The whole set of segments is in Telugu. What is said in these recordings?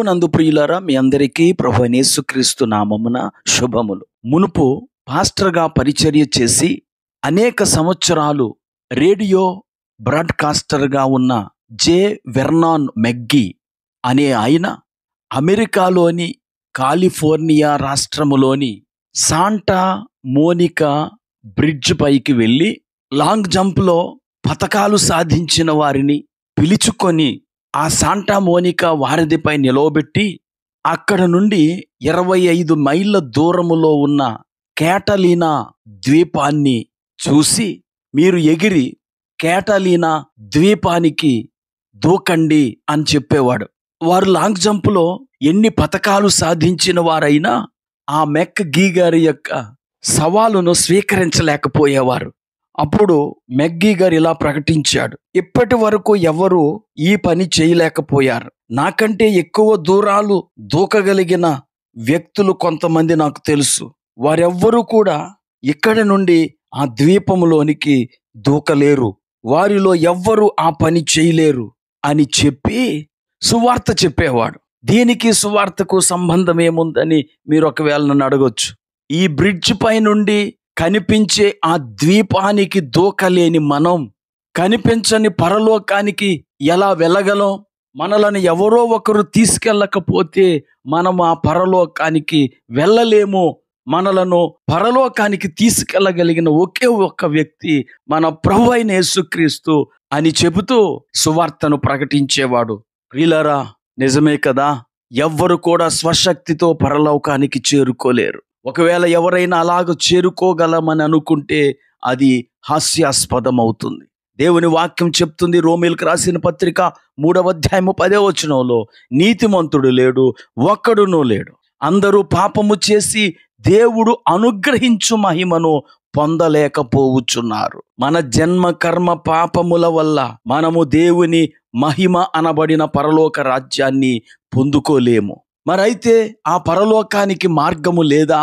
ప్రభువునందు ప్రియులారా, మీ అందరికీ ప్రభువైన యేసుక్రీస్తు నామమున శుభములు. మునుపు పాస్టర్గా పరిచర్య చేసి అనేక సంవత్సరాలు రేడియో బ్రాడ్కాస్టర్గా ఉన్న జే వెర్నాన్ మెగ్గీ అనే ఆయన అమెరికాలోని కాలిఫోర్నియా రాష్ట్రములోని శాంటా మోనికా బ్రిడ్జ్ పైకి వెళ్ళి లాంగ్ జంప్లో పతకాలు సాధించిన వారిని పిలుచుకొని ఆ శాంటా మోనికా వారధిపై నిలవబెట్టి అక్కడ నుండి 25 మైళ్ళ దూరములో ఉన్న కేటలీనా ద్వీపాన్ని చూసి మీరు ఎగిరి కేటలీనా ద్వీపానికి దూకండి అని చెప్పేవాడు. వారు లాంగ్ జంప్లో ఎన్ని పతకాలు సాధించిన వారైనా ఆ మెగ్గీ గారి యొక్క సవాలును స్వీకరించలేకపోయేవారు. అప్పుడు మెగ్గీ గారు ఇలా ప్రకటించాడు, ఇప్పటి వరకు ఎవరు ఈ పని చేయలేకపోయారు. నాకంటే ఎక్కువ దూరాలు దూకగలిగిన వ్యక్తులు కొంతమంది నాకు తెలుసు. వారెవ్వరూ కూడా ఇక్కడి నుండి ఆ ద్వీపంలోనికి దూకలేరు. వారిలో ఎవ్వరూ ఆ పని చేయలేరు అని చెప్పి సువార్త చెప్పేవాడు. దీనికి సువార్తకు సంబంధం ఏముందని మీరు ఒకవేళ నన్ను అడగొచ్చు. ఈ బ్రిడ్జ్ పై నుండి కనిపించే ఆ ద్వీపానికి దూకలేని మనం కనిపించని పరలోకానికి ఎలా వెళ్ళగలం? మనలను ఎవరో ఒకరు తీసుకెళ్ళకపోతే మనం ఆ పరలోకానికి వెళ్ళలేము. మనలను పరలోకానికి తీసుకెళ్ళగలిగిన ఒకే ఒక్క వ్యక్తి మన ప్రభువైన యేసుక్రీస్తు అని చెబుతూ సువార్తను ప్రకటించేవాడు. ప్రియులారా, నిజమే కదా, ఎవ్వరు కూడా స్వశక్తితో పరలోకానికి చేరుకోలేరు. ఒకవేళ ఎవరైనా అలాగ చేరుకోగలమని అనుకుంటే అది హాస్యాస్పదం అవుతుంది. దేవుని వాక్యం చెప్తుంది, రోమీయులకు రాసిన పత్రిక 3వ అధ్యాయము 10వ వచనంలో, నీతిమంతుడు లేడు, ఒక్కడునూ లేడు, అందరూ పాపము చేసి దేవుడు అనుగ్రహించు మహిమను పొందలేకపోవచ్చున్నారు. మన జన్మ కర్మ పాపముల వల్ల మనము దేవుని మహిమ అనబడిన పరలోక రాజ్యాన్ని పొందుకోలేము. మరైతే ఆ పరలోకానికి మార్గము లేదా?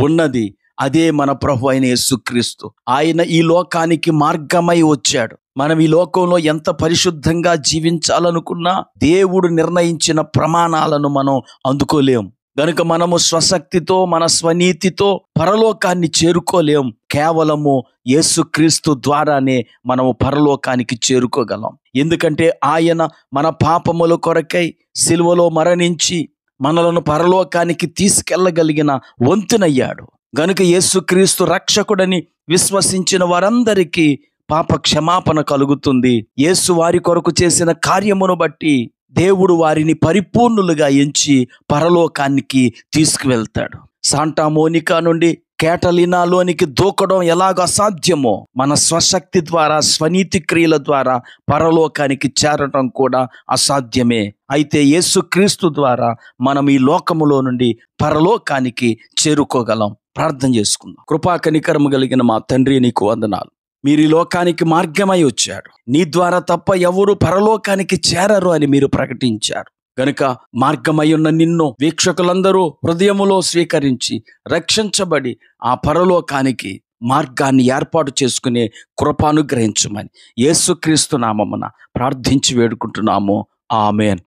ఉన్నది. అదే మన ప్రభు అయిన యేసుక్రీస్తు. ఆయన ఈ లోకానికి మార్గమై వచ్చాడు. మనం ఈ లోకంలో ఎంత పరిశుద్ధంగా జీవించాలనుకున్నా దేవుడు నిర్ణయించిన ప్రమాణాలను మనం అందుకోలేం. గనుక మనము స్వశక్తితో మన స్వనీతితో పరలోకాన్ని చేరుకోలేం. కేవలము యేసుక్రీస్తు ద్వారానే మనము పరలోకానికి చేరుకోగలం. ఎందుకంటే ఆయన మన పాపముల కొరకై సిలువలో మరణించి మనలను పరలోకానికి తీసుకెళ్ళగలిగిన వంతునయ్యాడు. గనుక యేసుక్రీస్తు రక్షకుడని విశ్వసించిన వారందరికీ పాప క్షమాపణ కలుగుతుంది. యేసు వారి కొరకు చేసిన కార్యమును బట్టి దేవుడు వారిని పరిపూర్ణులుగా ఎంచి పరలోకానికి తీసుకువెళ్తాడు. శాంటా మోనికా నుండి కేటలీనాలోనికి దూకడం ఎలాగ అసాధ్యమో మన స్వశక్తి ద్వారా స్వనీతి క్రియల ద్వారా పరలోకానికి చేరటం కూడా అసాధ్యమే. అయితే యేసుక్రీస్తు ద్వారా మనం ఈ లోకములో నుండి పరలోకానికి చేరుకోగలం. ప్రార్థన చేసుకుందాం. కృపా కనికరము కలిగిన మా తండ్రి, నీకు వందనాలు. మీరు ఈ లోకానికి మార్గమై వచ్చాడు. నీ ద్వారా తప్ప ఎవరు పరలోకానికి చేరరు అని మీరు ప్రకటించారు. గనుక మార్గమై ఉన్న నిన్ను వీక్షకులందరూ హృదయములో స్వీకరించి రక్షించబడి ఆ పరలోకానికి మార్గాన్ని ఏర్పాటు చేసుకునే కృపానుగ్రహించమని యేసుక్రీస్తు నామమున ప్రార్థించి వేడుకుంటున్నాము. ఆమేన్.